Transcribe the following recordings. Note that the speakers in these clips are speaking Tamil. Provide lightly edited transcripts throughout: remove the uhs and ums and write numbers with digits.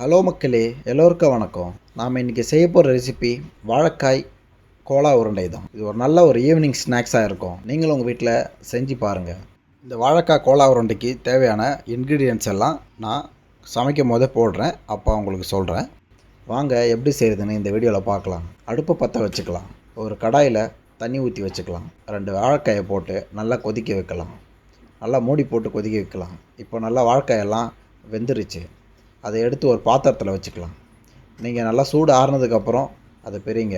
ஹலோ மக்களே, எல்லோருக்கும் வணக்கம். நாம் இன்றைக்கி செய்ய போகிற ரெசிபி வாழைக்காய் கோலா உருண்டை தான். இது ஒரு நல்ல ஈவினிங் ஸ்நாக்ஸாக இருக்கும். நீங்களும் உங்கள் வீட்டில் செஞ்சு பாருங்கள். இந்த வாழைக்காய் கோலா உருண்டைக்கு தேவையான இன்க்ரீடியன்ட்ஸ் எல்லாம் நான் சமைக்கும் போதே போடுறேன், அப்போ உங்களுக்கு சொல்கிறேன். வாங்க எப்படி செய்கிறதுன்னு இந்த வீடியோவில் பார்க்கலாம். அடுப்பை பற்ற வச்சுக்கலாம். ஒரு கடாயில் தண்ணி ஊற்றி வச்சுக்கலாம். 2 வாழைக்காயை போட்டு நல்லா கொதிக்க வைக்கலாம். நல்லா மூடி போட்டு கொதிக்க வைக்கலாம். இப்போ நல்லா வாழைக்காயெல்லாம் வெந்துருச்சு. அதை எடுத்து ஒரு பாத்திரத்தில் வச்சுக்கலாம். நீங்கள் நல்லா சூடு ஆறுனதுக்கப்புறம் அதை பெரியங்க.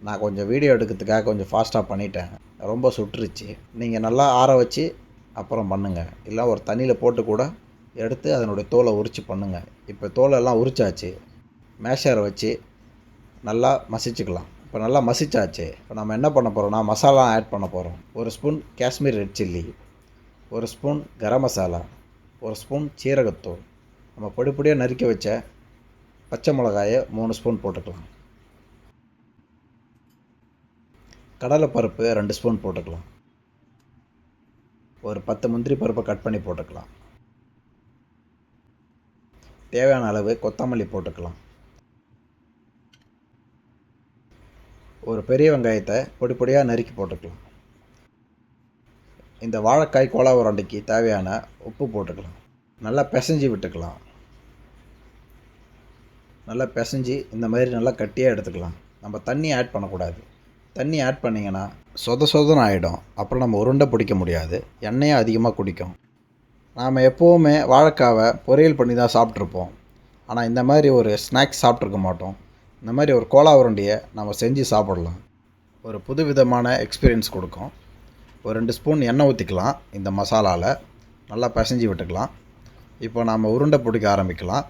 நான் கொஞ்சம் வீடியோ எடுக்கிறதுக்காக கொஞ்சம் ஃபாஸ்ட்டாக பண்ணிட்டேன், ரொம்ப சுட்டுருச்சு. நீங்கள் நல்லா ஆற வச்சு அப்புறம் பண்ணுங்கள். இல்லை ஒரு தண்ணியில் போட்டு கூட எடுத்து அதனுடைய தோலை உரித்து பண்ணுங்கள். இப்போ தோலெல்லாம் உரிச்சாச்சு. மேஷரை வச்சு நல்லா மசிச்சுக்கலாம். இப்போ நல்லா மசிச்சாச்சு. இப்போ நம்ம என்ன பண்ண போகிறோம்னா மசாலா ஆட் பண்ண போகிறோம். 1 spoon Kashmir red chilli, 1 spoon garam masala, 1 spoon சீரகத்தூள், நம்ம பொடிப்பொடியாக நறுக்கி வச்ச பச்சை மிளகாயை 3 ஸ்பூன் போட்டுக்கலாம். கடலைப்பருப்பு 2 ஸ்பூன் போட்டுக்கலாம். ஒரு 10 முந்திரி பருப்பை கட் பண்ணி போட்டுக்கலாம். தேவையான அளவு கொத்தமல்லி போட்டுக்கலாம். ஒரு பெரிய வெங்காயத்தை பொடிப்பொடியாக நறுக்கி போட்டுக்கலாம். இந்த வாழைக்காய் கோலா உருண்டைக்கு தேவையான உப்பு போட்டுக்கலாம். நல்லா பிசைஞ்சு விட்டுக்கலாம். நல்லா பிசைஞ்சு இந்த மாதிரி நல்லா கட்டியாக எடுத்துக்கலாம். நம்ம தண்ணி ஆட் பண்ணக்கூடாது. தண்ணி ஆட் பண்ணிங்கன்னா சொதன்னு ஆகிடும். அப்புறம் நம்ம உருண்டை பிடிக்க முடியாது. எண்ணெயும் அதிகமாக குடிக்கும். நாம் எப்போவுமே வாழைக்காவை பொரியல் பண்ணி தான் சாப்பிட்ருப்போம். ஆனால் இந்த மாதிரி ஒரு ஸ்நாக்ஸ் சாப்பிட்ருக்க மாட்டோம். இந்த மாதிரி ஒரு கோலா உருண்டையை நம்ம செஞ்சு சாப்பிடலாம். ஒரு புது விதமான எக்ஸ்பீரியன்ஸ் கொடுக்கும். ஒரு 2 ஸ்பூன் எண்ணெய் ஊற்றிக்கலாம். இந்த மசாலாவில் நல்லா பிசைஞ்சு விட்டுக்கலாம். இப்போ நாம் உருண்டை பிடிக்க ஆரம்பிக்கலாம்.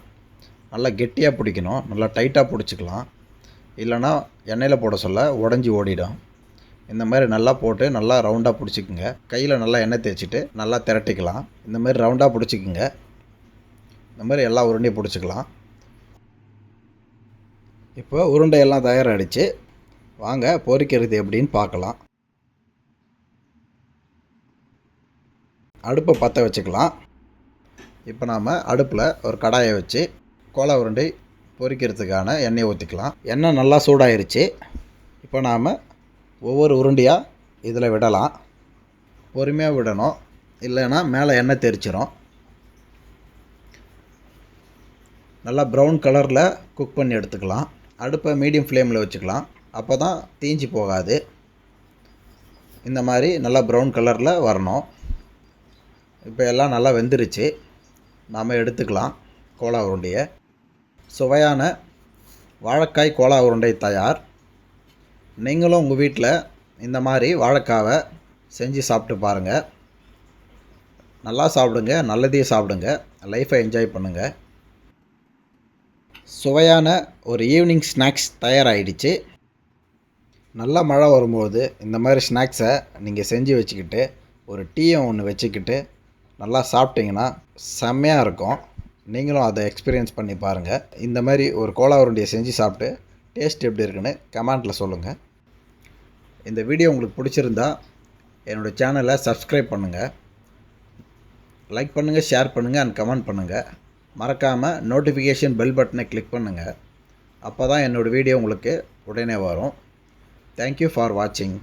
நல்லா கெட்டியாக பிடிக்கணும். நல்லா டைட்டாக பிடிச்சிக்கலாம். இல்லைனா எண்ணெயில் போட சொல்ல உடஞ்சி ஓடிடும். இந்த மாதிரி நல்லா போட்டு நல்லா ரவுண்டாக பிடிச்சிக்குங்க. கையில் நல்லா எண்ணெய் தேய்ச்சிட்டு நல்லா திரட்டிக்கலாம். இந்த மாதிரி ரவுண்டாக பிடிச்சிக்குங்க. இந்த மாதிரி எல்லா உருண்டையும் பிடிச்சிக்கலாம். இப்போ உருண்டையெல்லாம் தயாராகிடுச்சு. வாங்க பொரிக்கிறது எப்படின்னு பார்க்கலாம். அடுப்பை பற்ற வச்சுக்கலாம். இப்போ நாம் அடுப்பில் ஒரு கடாயை வச்சு கோலா உருண்டை பொரிக்கிறதுக்கான எண்ணெயை ஊற்றிக்கலாம். எண்ணெய் நல்லா சூடாயிருச்சு. இப்போ நாம் ஒவ்வொரு உருண்டையாக இதில் விடலாம். பொறுமையாக விடணும், இல்லைன்னா மேலே எண்ணெய் தெரிச்சிடும். நல்லா ப்ரௌன் கலரில் குக் பண்ணி எடுத்துக்கலாம். அடுப்பை மீடியம் ஃப்ளேமில் வச்சுக்கலாம். அப்போ தான் தீஞ்சு போகாது. இந்த மாதிரி நல்லா ப்ரௌன் கலரில் வரணும். இப்போ எல்லாம் நல்லா வெந்துருச்சு. நாம் எடுத்துக்கலாம் கோலா உருண்டையை. சுவையான வாழைக்காய் கோலா உருண்டை தயார். நீங்களும் உங்கள் வீட்டில் இந்த மாதிரி வாழைக்காவை செஞ்சு சாப்பிட்டு பாருங்கள். நல்லா சாப்பிடுங்க, நல்லதையும் சாப்பிடுங்க, லைஃப்பை என்ஜாய் பண்ணுங்கள். சுவையான ஒரு ஈவினிங் ஸ்நாக்ஸ் தயாராகிடுச்சு. நல்லா மழை வரும்போது இந்த மாதிரி ஸ்நாக்ஸை நீங்கள் செஞ்சு வச்சுக்கிட்டு ஒரு டீயை ஒன்று வச்சுக்கிட்டு நல்லா சாப்பிட்டிங்கன்னா செம்மையாக இருக்கும். நீங்களும் அதை எக்ஸ்பீரியன்ஸ் பண்ணி பாருங்கள். இந்த மாதிரி ஒரு கோலா உருண்டையை செஞ்சு சாப்பிட்டு டேஸ்ட் எப்படி இருக்குன்னு கமெண்ட்டில் சொல்லுங்கள். இந்த வீடியோ உங்களுக்கு பிடிச்சிருந்தா என்னோடய சேனலை சப்ஸ்கிரைப் பண்ணுங்கள், லைக் பண்ணுங்கள், ஷேர் பண்ணுங்கள் அண்ட் கமெண்ட் பண்ணுங்கள். மறக்காமல் நோட்டிஃபிகேஷன் பெல் பட்டனை கிளிக் பண்ணுங்கள். அப்போ தான் என்னோடய வீடியோ உங்களுக்கு உடனே வரும். தேங்க்யூ ஃபார் வாட்சிங்.